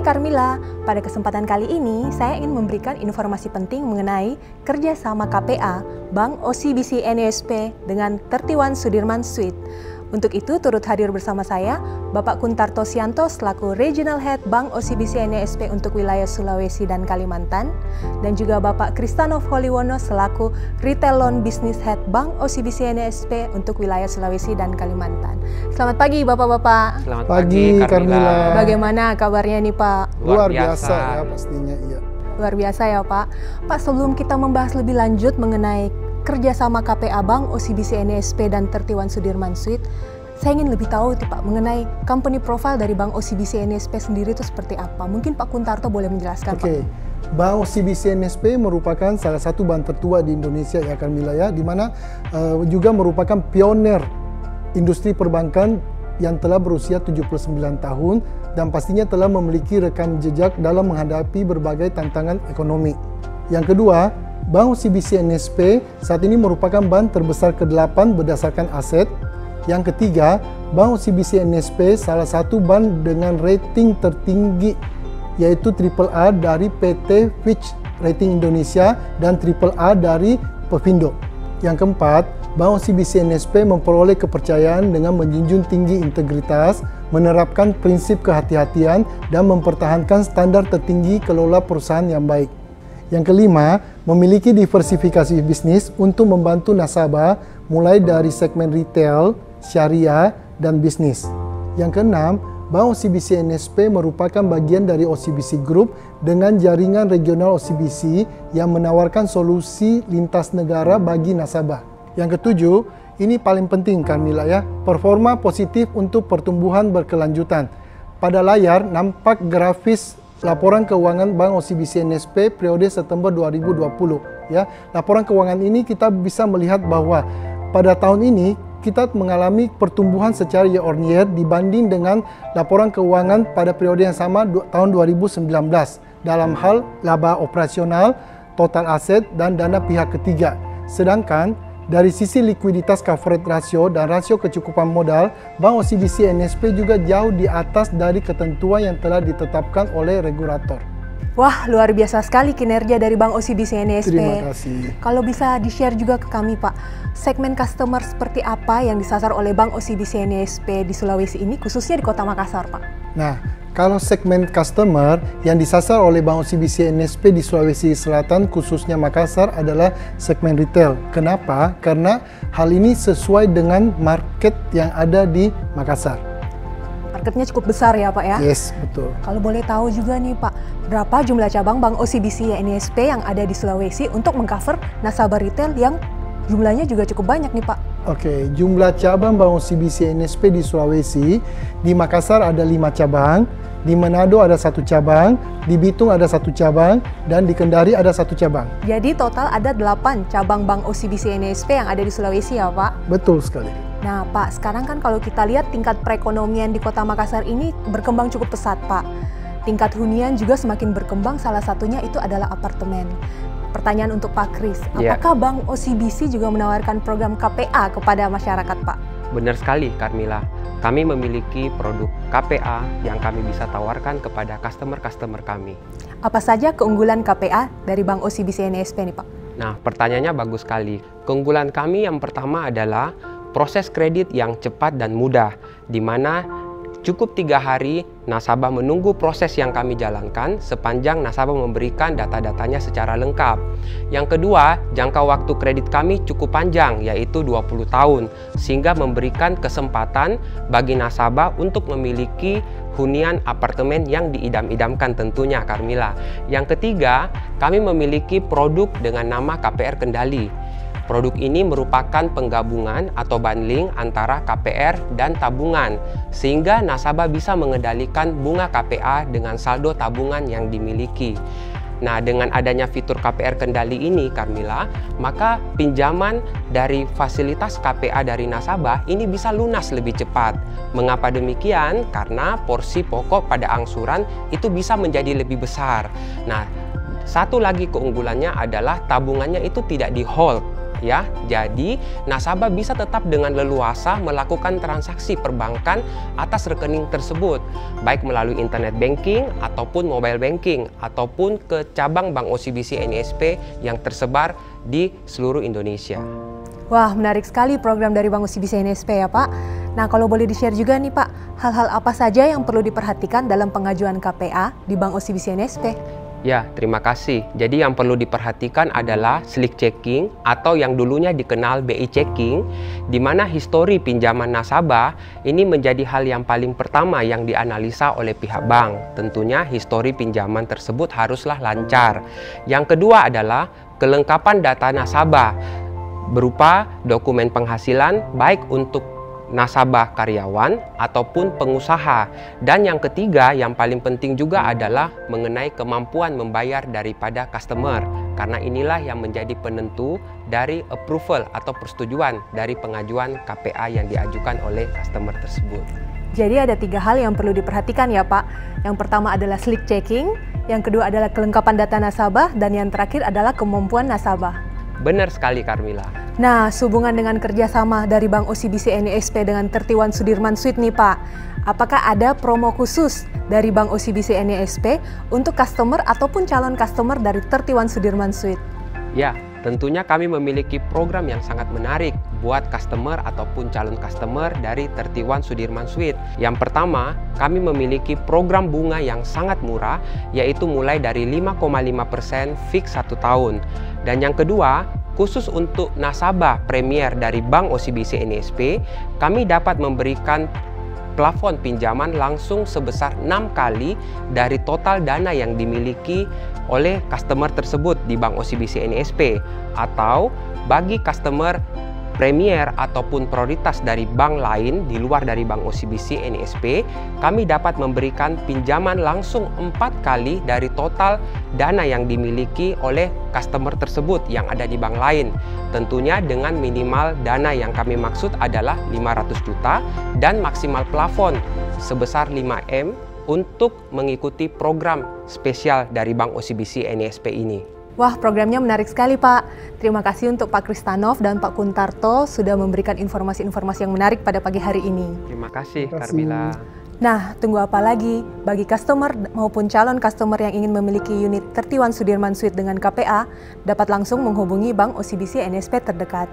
Hai Carmilla, pada kesempatan kali ini saya ingin memberikan informasi penting mengenai kerjasama KPA Bank OCBC NESP dengan 31 Sudirman Suite. Untuk itu turut hadir bersama saya Bapak Kuntarto Sianto selaku Regional Head Bank OCBC NESP untuk wilayah Sulawesi dan Kalimantan, dan juga Bapak Kristanov Holiwono selaku Retail Loan Business Head Bank OCBC NESP untuk wilayah Sulawesi dan Kalimantan. Selamat pagi Bapak-Bapak. Selamat pagi Carmilla. Bagaimana kabarnya nih Pak? Luar biasa ya pastinya, iya. Luar biasa ya Pak. Pak, sebelum kita membahas lebih lanjut mengenai kerjasama KPA Bank OCBC NESP dan 31 Sudirman Suite, saya ingin lebih tahu Pak mengenai company profile dari Bank OCBC NESP sendiri itu seperti apa. Mungkin Pak Kuntarto boleh menjelaskan. Oke. Bank OCBC NESP merupakan salah satu bank tertua di Indonesia ya Carmilla ya, di mana juga merupakan pionir industri perbankan yang telah berusia 79 tahun dan pastinya telah memiliki rekam jejak dalam menghadapi berbagai tantangan ekonomi. Yang kedua, Bank OCBC NESP saat ini merupakan bank terbesar ke-8 berdasarkan aset. Yang ketiga, Bank OCBC NESP salah satu bank dengan rating tertinggi yaitu AAA dari PT Fitch Rating Indonesia dan AAA dari Pevindo. Yang keempat, Bank OCBC NESP memperoleh kepercayaan dengan menjunjung tinggi integritas, menerapkan prinsip kehati-hatian, dan mempertahankan standar tertinggi kelola perusahaan yang baik. Yang kelima, memiliki diversifikasi bisnis untuk membantu nasabah mulai dari segmen retail, syariah, dan bisnis. Yang keenam, Bank OCBC NESP merupakan bagian dari OCBC Group dengan jaringan regional OCBC yang menawarkan solusi lintas negara bagi nasabah. Yang ketujuh, ini paling penting Carmilla ya, performa positif untuk pertumbuhan berkelanjutan. Pada layar nampak grafis laporan keuangan Bank OCBC NESP periode September 2020 ya. Laporan keuangan ini kita bisa melihat bahwa pada tahun ini kita mengalami pertumbuhan secara year on year dibanding dengan laporan keuangan pada periode yang sama tahun 2019 dalam hal laba operasional, total aset, dan dana pihak ketiga. Sedangkan dari sisi likuiditas coverage ratio dan rasio kecukupan modal, Bank OCBC NESP juga jauh di atas dari ketentuan yang telah ditetapkan oleh regulator. Wah, luar biasa sekali kinerja dari Bank OCBC NESP. Terima kasih. Kalau bisa di-share juga ke kami Pak, segmen customer seperti apa yang disasar oleh Bank OCBC NESP di Sulawesi ini, khususnya di Kota Makassar Pak? Nah, kalau segmen customer yang disasar oleh Bank OCBC NESP di Sulawesi Selatan, khususnya Makassar, adalah segmen retail. Kenapa? Karena hal ini sesuai dengan market yang ada di Makassar. Marketnya cukup besar ya Pak ya? Yes, betul. Kalau boleh tahu juga nih Pak, berapa jumlah cabang Bank OCBC NESP yang ada di Sulawesi untuk mengcover nasabah retail yang jumlahnya juga cukup banyak nih Pak? Oke, jumlah cabang Bank OCBC NESP di Sulawesi, di Makassar ada 5 cabang, di Manado ada 1 cabang, di Bitung ada 1 cabang, dan di Kendari ada 1 cabang. Jadi total ada 8 cabang Bank OCBC NESP yang ada di Sulawesi ya Pak? Betul sekali. Nah Pak, sekarang kan kalau kita lihat tingkat perekonomian di Kota Makassar ini berkembang cukup pesat Pak. Tingkat hunian juga semakin berkembang, salah satunya itu adalah apartemen. Pertanyaan untuk Pak Kris, apakah Bank OCBC juga menawarkan program KPA kepada masyarakat Pak? Benar sekali Carmilla, kami memiliki produk KPA yang kami bisa tawarkan kepada customer-customer kami. Apa saja keunggulan KPA dari Bank OCBC NESP nih Pak? Nah, pertanyaannya bagus sekali. Keunggulan kami yang pertama adalah proses kredit yang cepat dan mudah, di mana cukup 3 hari nasabah menunggu proses yang kami jalankan sepanjang nasabah memberikan data-datanya secara lengkap. Yang kedua, jangka waktu kredit kami cukup panjang, yaitu 20 tahun, sehingga memberikan kesempatan bagi nasabah untuk memiliki hunian apartemen yang diidam-idamkan tentunya Carmilla. Yang ketiga, kami memiliki produk dengan nama KPR Kendali. Produk ini merupakan penggabungan atau bundling antara KPR dan tabungan, sehingga nasabah bisa mengendalikan bunga KPA dengan saldo tabungan yang dimiliki. Nah, dengan adanya fitur KPR Kendali ini, Carmilla, maka pinjaman dari fasilitas KPA dari nasabah ini bisa lunas lebih cepat. Mengapa demikian? Karena porsi pokok pada angsuran itu bisa menjadi lebih besar. Nah, satu lagi keunggulannya adalah tabungannya itu tidak di hold ya. Jadi, nasabah bisa tetap dengan leluasa melakukan transaksi perbankan atas rekening tersebut, baik melalui internet banking ataupun mobile banking ataupun ke cabang Bank OCBC NISP yang tersebar di seluruh Indonesia. Wah, menarik sekali program dari Bank OCBC NISP ya Pak. Nah, kalau boleh di-share juga nih Pak, hal-hal apa saja yang perlu diperhatikan dalam pengajuan KPA di Bank OCBC NISP? Ya, terima kasih. Jadi yang perlu diperhatikan adalah slick checking atau yang dulunya dikenal BI checking, di mana histori pinjaman nasabah ini menjadi hal yang paling pertama yang dianalisa oleh pihak bank. Tentunya histori pinjaman tersebut haruslah lancar. Yang kedua adalah kelengkapan data nasabah berupa dokumen penghasilan baik untuk nasabah karyawan ataupun pengusaha. Dan yang ketiga yang paling penting juga adalah mengenai kemampuan membayar daripada customer, karena inilah yang menjadi penentu dari approval atau persetujuan dari pengajuan KPA yang diajukan oleh customer tersebut. Jadi ada 3 hal yang perlu diperhatikan ya Pak. Yang pertama adalah slick checking, yang kedua adalah kelengkapan data nasabah, dan yang terakhir adalah kemampuan nasabah. Benar sekali Carmila. Nah, sehubungan dengan kerjasama dari Bank OCBC NISP dengan 31 Sudirman Suite nih Pak, apakah ada promo khusus dari Bank OCBC NISP untuk customer ataupun calon customer dari 31 Sudirman Suite? Ya, tentunya kami memiliki program yang sangat menarik buat customer ataupun calon customer dari 31 Sudirman Suite. Yang pertama, kami memiliki program bunga yang sangat murah, yaitu mulai dari 5,5% fix 1 tahun. Dan yang kedua, khusus untuk nasabah premier dari Bank OCBC NISP, kami dapat memberikan plafon pinjaman langsung sebesar 6 kali dari total dana yang dimiliki oleh customer tersebut di Bank OCBC NISP. Atau bagi customer premier ataupun prioritas dari bank lain di luar dari Bank OCBC NISP, kami dapat memberikan pinjaman langsung 4 kali dari total dana yang dimiliki oleh customer tersebut yang ada di bank lain. Tentunya dengan minimal dana yang kami maksud adalah 500 juta dan maksimal plafon sebesar 5M untuk mengikuti program spesial dari Bank OCBC NISP ini. Wah, programnya menarik sekali Pak. Terima kasih untuk Pak Kristanov dan Pak Kuntarto sudah memberikan informasi-informasi yang menarik pada pagi hari ini. Terima kasih Carmila. Nah, tunggu apa lagi? Bagi customer maupun calon customer yang ingin memiliki unit 31 Sudirman Suite dengan KPA, dapat langsung menghubungi Bank OCBC NISP terdekat.